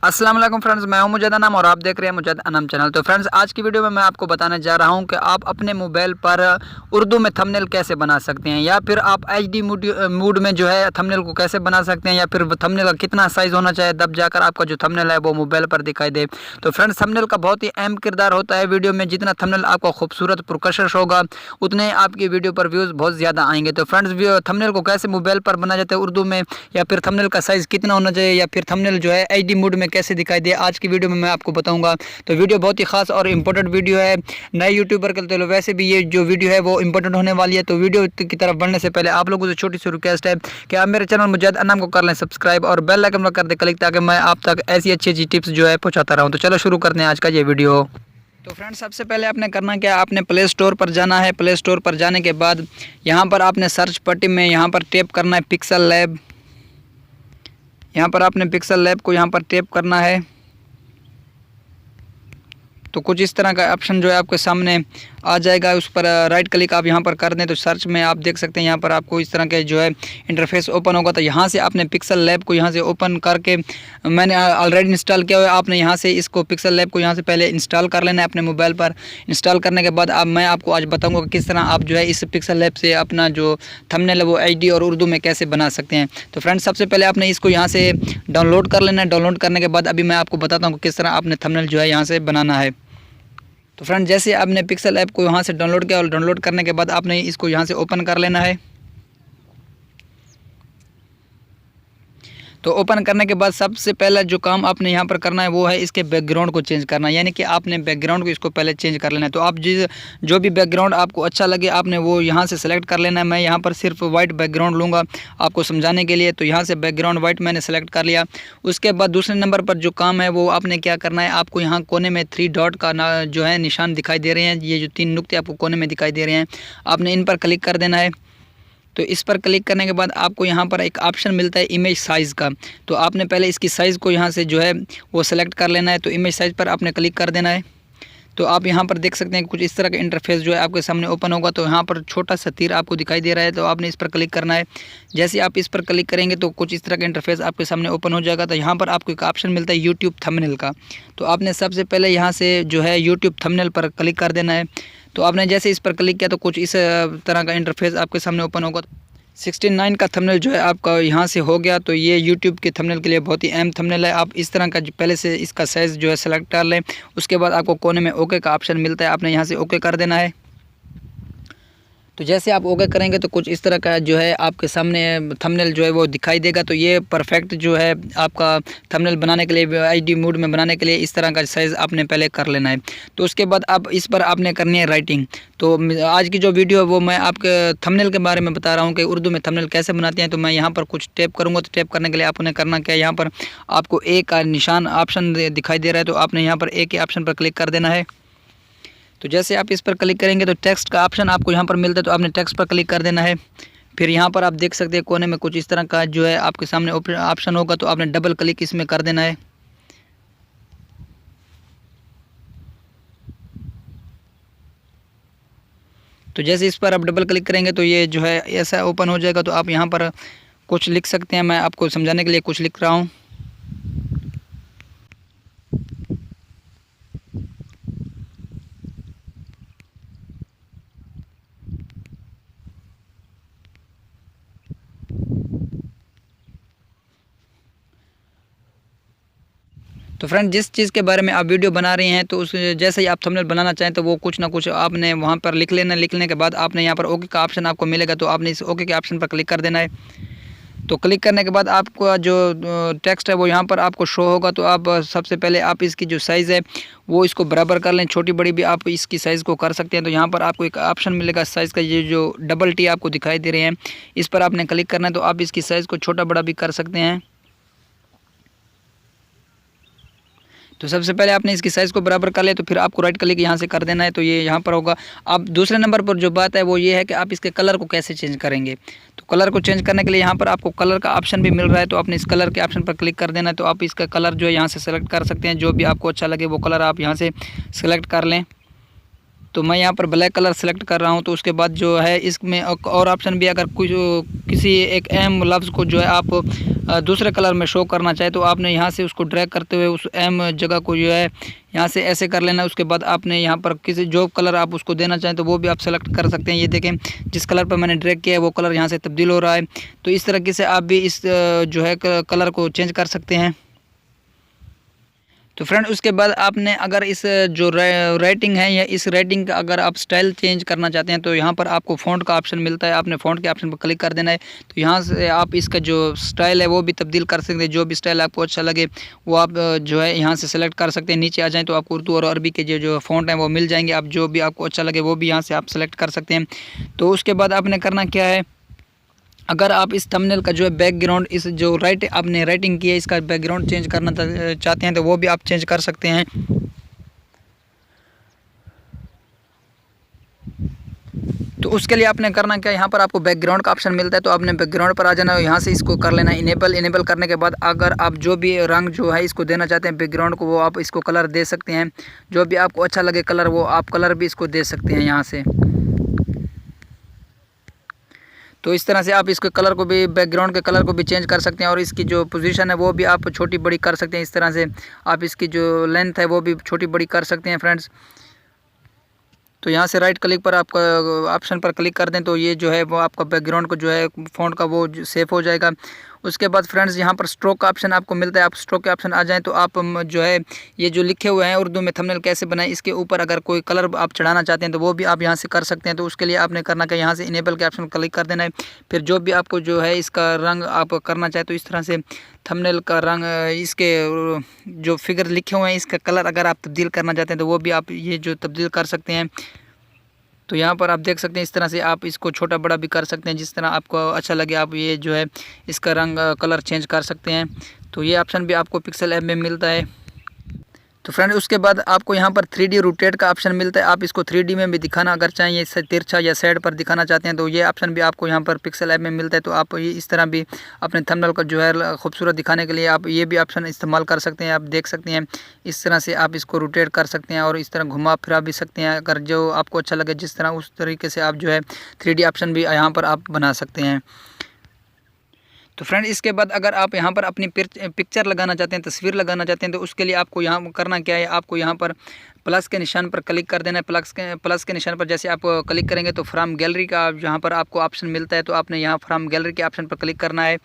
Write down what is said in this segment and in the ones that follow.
अस्सलाम वालेकुम फ्रेंड्स, मैं हूं मुजद्द अनम और आप देख रहे हैं मुजद्द अनम चैनल। तो फ्रेंड्स, आज की वीडियो में मैं आपको बताने जा रहा हूं कि आप अपने मोबाइल पर उर्दू में थंबनेल कैसे बना सकते हैं, या फिर आप एचडी मूड में जो है थंबनेल को कैसे बना सकते हैं, या फिर थंबनेल का कितना साइज़ होना चाहिए तब जाकर आपका जो थंबनेल है वो मोबाइल पर दिखाई दे। तो फ्रेंड्स, थंबनेल का बहुत ही अहम किरदार होता है वीडियो में। जितना थंबनेल आपका खूबसूरत पुरकशिश होगा उतने आपकी वीडियो पर व्यूज़ बहुत ज़्यादा आएंगे। तो फ्रेंड्स, थंबनेल को कैसे मोबाइल पर बनाया जाता है उर्दू में, या फिर थंबनेल का साइज़ कितना होना चाहिए, या फिर थंबनेल जो है एचडी मूड में कैसे दिखाई दे, आज की वीडियो में मैं आपको बताऊंगा। तो वीडियो बहुत ही खास और इम्पोर्टेंट वीडियो है। नए यूट्यूबर के लिए वैसे भी ये जो वीडियो है वो इम्पोर्टेंट होने वाली है। तो वीडियो की तरफ बढ़ने से पहले आप लोगों से छोटी सी रिक्वेस्ट है कि आप मेरे चैनल मुजद्द अनम को कर लें सब्सक्राइब और बेल आइकन पर कर दें क्लिक, ताकि मैं आप तक ऐसी अच्छी अच्छी टिप्स जो है पहुँचाता रहूँ। तो चलो शुरू करते हैं आज का ये वीडियो। तो फ्रेंड्स, सबसे पहले आपने करना क्या, आपने प्ले स्टोर पर जाना है। प्ले स्टोर पर जाने के बाद यहाँ पर आपने सर्च पट्टी में यहाँ पर टैप करना है पिक्सल लैब। यहाँ पर आपने पिक्सल लैब को यहाँ पर टैप करना है। तो कुछ इस तरह का ऑप्शन जो है आपके सामने आ जाएगा, उस पर राइट क्लिक आप यहाँ पर कर दें तो सर्च में आप देख सकते हैं यहाँ पर आपको इस तरह के जो है इंटरफेस ओपन होगा। तो यहाँ से आपने पिक्सल लैब को यहाँ से ओपन करके, मैंने ऑलरेडी इंस्टॉल किया हुआ है, आपने यहाँ से इसको पिक्सल लैब को यहाँ से पहले इंस्टॉल कर लेना है अपने मोबाइल पर। इंस्टॉल करने के बाद अब मैं आपको आज बताऊँगा कि किस तरह आप जो है इस पिक्सल लैब से अपना जो थंबनेल है वो एचडी और उर्दू में कैसे बना सकते हैं। तो फ्रेंड्स, सबसे पहले आपने इसको यहाँ से डाउनलोड कर लेना है। डाउनलोड करने के बाद अभी मैं आपको बताता हूँ किस तरह आपने थंबनेल जो है यहाँ से बनाना है। तो फ्रेंड, जैसे आपने पिक्सल ऐप को यहाँ से डाउनलोड किया और डाउनलोड करने के बाद आपने इसको यहाँ से ओपन कर लेना है। तो ओपन करने के बाद सबसे पहला जो काम आपने यहाँ पर करना है वो है इसके बैकग्राउंड को चेंज करना, यानी कि आपने बैकग्राउंड को इसको पहले चेंज कर लेना है। तो आप जो भी बैकग्राउंड आपको अच्छा लगे आपने वो यहाँ से सेलेक्ट कर लेना है। मैं यहाँ पर सिर्फ वाइट बैकग्राउंड लूँगा आपको समझाने के लिए। तो यहाँ से बैकग्राउंड वाइट मैंने सेलेक्ट कर लिया। उसके बाद दूसरे नंबर पर जो काम है वो आपने क्या करना है, आपको यहाँ कोने में 3 डॉट का जो है निशान दिखाई दे रहे हैं, ये जो 3 नुक्ते आपको कोने में दिखाई दे रहे हैं, आपने इन पर क्लिक कर देना है। तो इस पर क्लिक करने के बाद आपको यहाँ पर एक ऑप्शन मिलता है इमेज साइज़ का। तो आपने पहले इसकी साइज़ को यहाँ से जो है वो सेलेक्ट कर लेना है। तो इमेज साइज़ पर आपने क्लिक कर देना है। तो आप यहाँ पर देख सकते हैं कुछ इस तरह का इंटरफेस जो है आपके सामने ओपन होगा। तो यहाँ पर छोटा सा तीर आपको दिखाई दे रहा है, तो आपने इस पर क्लिक करना है। जैसे आप इस पर क्लिक करेंगे तो कुछ इस तरह का इंटरफेस आपके सामने ओपन हो जाएगा। तो यहाँ पर आपको एक ऑप्शन मिलता है यूट्यूब थंबनेल का। तो आपने सबसे पहले यहाँ से जो है यूट्यूब थंबनेल पर क्लिक कर देना है। तो आपने जैसे इस पर क्लिक किया तो कुछ इस तरह का इंटरफेस आपके सामने ओपन होगा। 69 का थंबनेल जो है आपका यहाँ से हो गया। तो ये यूट्यूब के थंबनेल के लिए बहुत ही अहम थंबनेल है। आप इस तरह का पहले से इसका साइज़ जो है सेलेक्ट कर लें। उसके बाद आपको कोने में ओके का ऑप्शन मिलता है, आपने यहाँ से ओके कर देना है। तो जैसे आप ओके करेंगे तो कुछ इस तरह का जो है आपके सामने थंबनेल जो है वो दिखाई देगा। तो ये परफेक्ट जो है आपका थंबनेल बनाने के लिए, एचडी मूड में बनाने के लिए इस तरह का साइज़ आपने पहले कर लेना है। तो उसके बाद अब इस पर आपने करनी है राइटिंग। तो आज की जो वीडियो है वो मैं आपके थंबनेल के बारे में बता रहा हूँ कि उर्दू में थंबनेल कैसे बनाते हैं। तो मैं यहाँ पर कुछ टैप करूँगा। तो टैप करने के लिए आपने करना क्या है, यहाँ पर आपको ए का निशान ऑप्शन दिखाई दे रहा है। तो आपने यहाँ पर ए के ऑप्शन पर क्लिक कर देना है। तो जैसे आप इस पर क्लिक करेंगे तो टेक्स्ट का ऑप्शन आपको यहाँ पर मिलता है। तो आपने टेक्स्ट पर क्लिक कर देना है। फिर यहाँ पर आप देख सकते हैं कोने में कुछ इस तरह का जो है आपके सामने ऑप्शन होगा। तो आपने डबल क्लिक इसमें कर देना है। तो जैसे इस पर आप डबल क्लिक करेंगे तो ये जो है ऐसा ओपन हो जाएगा। तो आप यहाँ पर कुछ लिख सकते हैं, मैं आपको समझाने के लिए कुछ लिख रहा हूँ। तो फ्रेंड, जिस चीज़ के बारे में आप वीडियो बना रहे हैं तो उस जैसे ही आप थंबनेल बनाना चाहें तो वो कुछ ना कुछ आपने वहाँ पर लिख लेना। लिखने के बाद आपने यहाँ पर ओके का ऑप्शन आपको मिलेगा। तो आपने इस ओके के ऑप्शन पर क्लिक कर देना है। तो क्लिक करने के बाद आपका जो टेक्स्ट है वो यहाँ पर आपको शो होगा। तो आप सबसे पहले आप इसकी जो साइज़ है वो इसको बराबर कर लें, छोटी बड़ी भी आप इसकी साइज़ को कर सकते हैं। तो यहाँ पर आपको एक ऑप्शन मिलेगा साइज़ का, ये जो डबल टी आपको दिखाई दे रहे हैं, इस पर आपने क्लिक करना है। तो आप इसकी साइज़ को छोटा बड़ा भी कर सकते हैं। तो सबसे पहले आपने इसकी साइज़ को बराबर कर लिया। तो फिर आपको राइट क्लिक यहाँ से कर देना है। तो ये यहाँ पर होगा। अब दूसरे नंबर पर जो बात है वो ये है कि आप इसके कलर को कैसे चेंज करेंगे। तो कलर को चेंज करने के लिए यहाँ पर आपको कलर का ऑप्शन भी मिल रहा है। तो आपने इस कलर के ऑप्शन पर क्लिक कर देना है। तो आप इसका कलर जो है यहाँ से सेलेक्ट कर सकते हैं, जो भी आपको अच्छा लगे वो कलर आप यहाँ से सेलेक्ट कर लें। तो मैं यहाँ पर ब्लैक कलर सेलेक्ट कर रहा हूँ। तो उसके बाद जो है इसमें और ऑप्शन भी, अगर कुछ किसी एक अहम लफ्ज़ को जो है आप दूसरे कलर में शो करना चाहे तो आपने यहाँ से उसको ड्रैग करते हुए उस अहम जगह को जो है यहाँ से ऐसे कर लेना। उसके बाद आपने यहाँ पर किसी जो कलर आप उसको देना चाहें तो वो भी आप सेलेक्ट कर सकते हैं। ये देखें जिस कलर पर मैंने ड्रैग किया है वो कलर यहाँ से तब्दील हो रहा है। तो इस तरीके से आप भी इस जो है कलर को चेंज कर सकते हैं। तो फ्रेंड उसके बाद आपने अगर इस जो राइटिंग है या इस राइटिंग का अगर आप स्टाइल चेंज करना चाहते हैं तो यहाँ पर आपको फ़ॉन्ट का ऑप्शन मिलता है। आपने फ़ॉन्ट के ऑप्शन पर क्लिक कर देना है। तो यहाँ से आप इसका जो स्टाइल है वो भी तब्दील कर सकते हैं। जो भी स्टाइल आपको अच्छा लगे वो आप जो है यहाँ से सेलेक्ट कर सकते हैं। नीचे आ जाएँ तो आपको उर्दू और अरबी के जो फ़ॉन्ट हैं वो मिल जाएंगे। आप जो भी आपको अच्छा लगे वो भी यहाँ से आप सेलेक्ट कर सकते हैं। तो उसके बाद आपने करना क्या है, अगर आप इस थंबनेल का जो है बैकग्राउंड, इस जो आपने राइटिंग की है इसका बैकग्राउंड चेंज करना चाहते हैं तो वो भी आप चेंज कर सकते हैं। तो उसके लिए आपने करना क्या, यहाँ पर आपको बैकग्राउंड का ऑप्शन मिलता है। तो आपने बैकग्राउंड पर आ जाना है, यहाँ से इसको कर लेना इनेबल। इनेबल करने के बाद अगर आप जो भी रंग जो है इसको देना चाहते हैं बैकग्राउंड को, वो आप इसको कलर दे सकते हैं। जो भी आपको अच्छा लगे कलर वो आप कलर भी इसको दे सकते हैं यहाँ से। तो इस तरह से आप इसके कलर को भी, बैकग्राउंड के कलर को भी चेंज कर सकते हैं और इसकी जो पोजीशन है वो भी आप छोटी बड़ी कर सकते हैं। इस तरह से आप इसकी जो लेंथ है वो भी छोटी बड़ी कर सकते हैं फ्रेंड्स। तो यहाँ से राइट क्लिक पर आपका ऑप्शन पर क्लिक कर दें तो ये जो है वो आपका बैकग्राउंड को जो है फ़ॉन्ट का वो सेफ हो जाएगा। उसके बाद फ्रेंड्स यहाँ पर स्ट्रोक का ऑप्शन आपको मिलता है। आप स्ट्रोक के ऑप्शन आ जाएं तो आप जो है ये जो लिखे हुए हैं उर्दू में थंबनेल कैसे बनाएं, इसके ऊपर अगर कोई कलर आप चढ़ाना चाहते हैं तो वो भी आप यहाँ से कर सकते हैं। तो उसके लिए आपने करना क्या, यहाँ से इनेबल के ऑप्शन क्लिक कर देना है। फिर जो भी आपको जो है इसका रंग आप करना चाहे तो इस तरह से थंबनेल का रंग, इसके जो फिगर लिखे हुए हैं इसका कलर अगर आप तब्दील करना चाहते हैं तो वो भी आप ये जो तब्दील कर सकते हैं। तो यहाँ पर आप देख सकते हैं इस तरह से आप इसको छोटा बड़ा भी कर सकते हैं, जिस तरह आपको अच्छा लगे आप ये जो है इसका रंग कलर चेंज कर सकते हैं। तो ये ऑप्शन भी आपको पिक्सल ऐप में मिलता है। तो फ्रेंड उसके बाद आपको यहाँ पर 3D रोटेट का ऑप्शन मिलता है। आप इसको 3D में भी दिखाना अगर चाहें, ये तिरछा या साइड पर दिखाना चाहते हैं तो ये ऑप्शन भी आपको यहाँ पर पिक्सल ऐप में मिलता है। तो आप ये इस तरह भी अपने थंबनेल को जो है खूबसूरत दिखाने के लिए आप ये भी ऑप्शन इस्तेमाल कर सकते हैं। आप देख सकते हैं इस तरह से आप इसको रोटेट कर सकते हैं और इस तरह घुमा फिरा भी सकते हैं। अगर जो आपको अच्छा लगे जिस तरह, उस तरीके से आप जो है 3D ऑप्शन भी यहाँ पर आप बना सकते हैं। तो फ्रेंड इसके बाद अगर आप यहाँ पर अपनी पिक्चर लगाना चाहते हैं, तस्वीर लगाना चाहते हैं तो उसके लिए आपको यहाँ करना क्या है, आपको यहाँ पर प्लस के निशान पर क्लिक कर देना है। प्लस के निशान पर जैसे आप क्लिक करेंगे तो फ्रॉम गैलरी का यहाँ पर आपको ऑप्शन मिलता है। तो आपने यहाँ फ्रॉम गैलरी के ऑप्शन पर क्लिक करना है।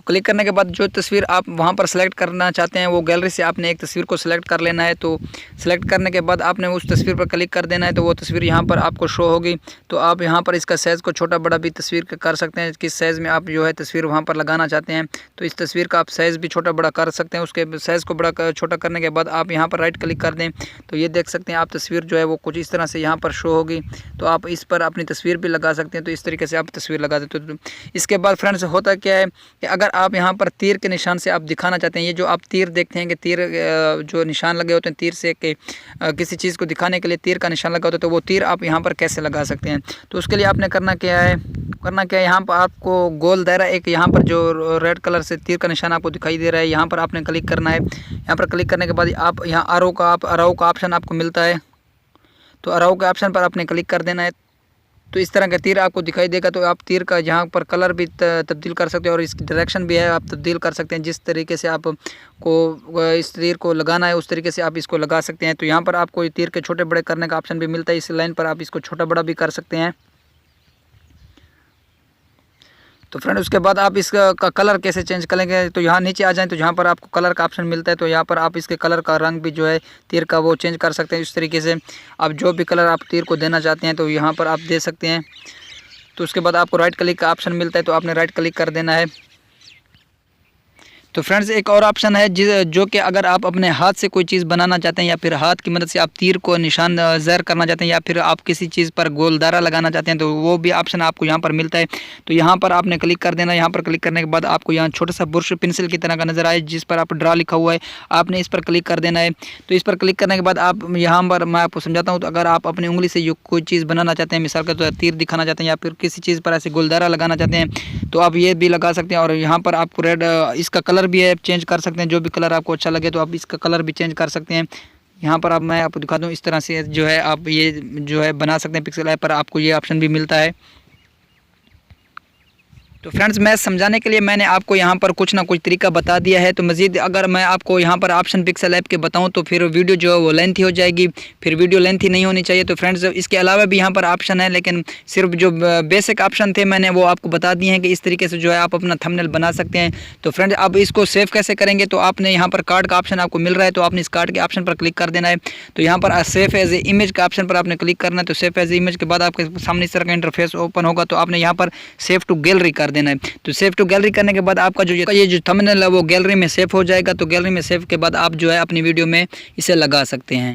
क्लिक करने के बाद जो तस्वीर आप वहाँ पर सेलेक्ट करना चाहते हैं वो गैलरी से आपने एक तस्वीर को सिलेक्ट कर लेना है। तो सिलेक्ट करने के बाद आपने उस तस्वीर पर क्लिक कर देना है तो वो तस्वीर यहाँ पर आपको शो होगी। तो आप यहाँ पर इसका साइज़ को छोटा बड़ा भी तस्वीर कर सकते हैं, किस साइज़ में आप जो है तस्वीर वहाँ पर लगाना चाहते हैं। तो इस तस्वीर का आप साइज़ भी छोटा बड़ा कर सकते हैं। उसके साइज़ को बड़ा छोटा करने के बाद आप यहाँ पर राइट क्लिक कर दें तो ये देख सकते हैं आप तस्वीर जो है वो कुछ इस तरह से यहाँ पर शो होगी। तो आप इस पर अपनी तस्वीर भी लगा सकते हैं। तो इस तरीके से आप तस्वीर लगा देते हो। इसके बाद फ्रेंड्स होता क्या है कि अगर आप यहाँ पर तीर के निशान से आप दिखाना चाहते हैं, ये जो आप तीर देखते हैं कि तीर जो निशान लगे होते हैं तीर से कि किसी चीज़ को दिखाने के लिए तीर का निशान लगा होता है, तो वो तीर आप यहाँ पर कैसे लगा सकते हैं। तो उसके लिए आपने करना क्या है, यहाँ पर आपको गोल दायरा एक यहाँ पर जो रेड कलर से तीर का निशान आपको दिखाई दे रहा है, यहाँ पर आपने क्लिक करना है। यहाँ पर क्लिक करने के बाद आप यहाँ अरो का ऑप्शन आपको मिलता है। तो अरो के ऑप्शन पर आपने क्लिक कर देना है। तो इस तरह का तीर आपको दिखाई देगा। तो आप तीर का यहाँ पर कलर भी तब्दील कर सकते हैं और इसकी डायरेक्शन भी है आप तब्दील कर सकते हैं। जिस तरीके से आपको इस तीर को लगाना है उस तरीके से आप इसको लगा सकते हैं। तो यहाँ पर आपको तीर के छोटे बड़े करने का ऑप्शन भी मिलता है। इस लाइन पर आप इसको छोटा बड़ा भी कर सकते हैं। तो फ्रेंड उसके बाद आप इसका कलर कैसे चेंज करेंगे, तो यहाँ नीचे आ जाएं तो यहाँ पर आपको कलर का ऑप्शन मिलता है। तो यहाँ पर आप इसके कलर का रंग भी जो है तीर का वो चेंज कर सकते हैं। इस तरीके से आप जो भी कलर आप तीर को देना चाहते हैं तो यहाँ पर आप दे सकते हैं। तो उसके बाद आपको राइट क्लिक का ऑप्शन मिलता है। तो आपने राइट क्लिक कर देना है। तो फ्रेंड्स एक और ऑप्शन है जो कि अगर आप अपने हाथ से कोई चीज़ बनाना चाहते हैं या फिर हाथ की मदद से आप तीर को निशान ज़र करना चाहते हैं या फिर आप किसी चीज़ पर गोलदारा लगाना चाहते हैं, तो वो भी ऑप्शन आपको यहाँ पर मिलता है। तो यहाँ पर आपने क्लिक कर देना। यहाँ पर क्लिक करने के बाद आपको यहाँ छोटा सा ब्रश पेंसिल की तरह का नजर आए जिस पर आप ड्रा लिखा हुआ है, आपने इस पर क्लिक कर देना है। तो इस पर क्लिक करने के बाद आप यहाँ पर मैं आपको समझाता हूँ। तो अगर आप अपनी उंगली से कोई चीज़ बनाना चाहते हैं, मिसाल के तौर पर तीर दिखाना चाहते हैं या फिर किसी चीज़ पर ऐसे गोलदारा लगाना चाहते हैं, तो आप ये भी लगा सकते हैं। और यहाँ पर आपको रेड इसका कलर भी है, चेंज कर सकते हैं। जो भी कलर आपको अच्छा लगे तो आप इसका कलर भी चेंज कर सकते हैं। यहाँ पर अब मैं आपको दिखा दूँ, इस तरह से जो है आप ये जो है बना सकते हैं। पिक्सेल ऐप पर आपको ये ऑप्शन भी मिलता है। तो फ्रेंड्स मैं समझाने के लिए मैंने आपको यहाँ पर कुछ ना कुछ तरीका बता दिया है। तो मज़ीद अगर मैं आपको यहाँ पर ऑप्शन पिक्सेल ऐप के बताऊँ तो फिर वीडियो जो है वो लेंथी हो जाएगी, फिर वीडियो लेंथी नहीं होनी चाहिए। तो फ्रेंड्स इसके अलावा भी यहाँ पर ऑप्शन है, लेकिन सिर्फ जो बेसिक ऑप्शन थे मैंने वो आपको बता दिए हैं कि इस तरीके से जो है आप अपना थंबनेल बना सकते हैं। तो फ्रेंड्स अब इसको सेव कैसे करेंगे, तो आपने यहाँ पर कार्ड का ऑप्शन आपको मिल रहा है, तो आपने इस कार्ड के ऑप्शन पर क्लिक कर देना है। तो यहाँ पर सेव एज ए इमेज के ऑप्शन पर आपने क्लिक करना है। तो सेव एज ए इमेज के बाद आपके सामने इस तरह का इंटरफेस ओपन होगा। तो आपने यहाँ पर सेव टू गैलरी कर देना है। तो सेव टू गैलरी करने के बाद आपका जो ये जो थंबनेल है वो गैलरी में सेव हो जाएगा। तो गैलरी में सेव के बाद आप जो है अपनी वीडियो में इसे लगा सकते हैं।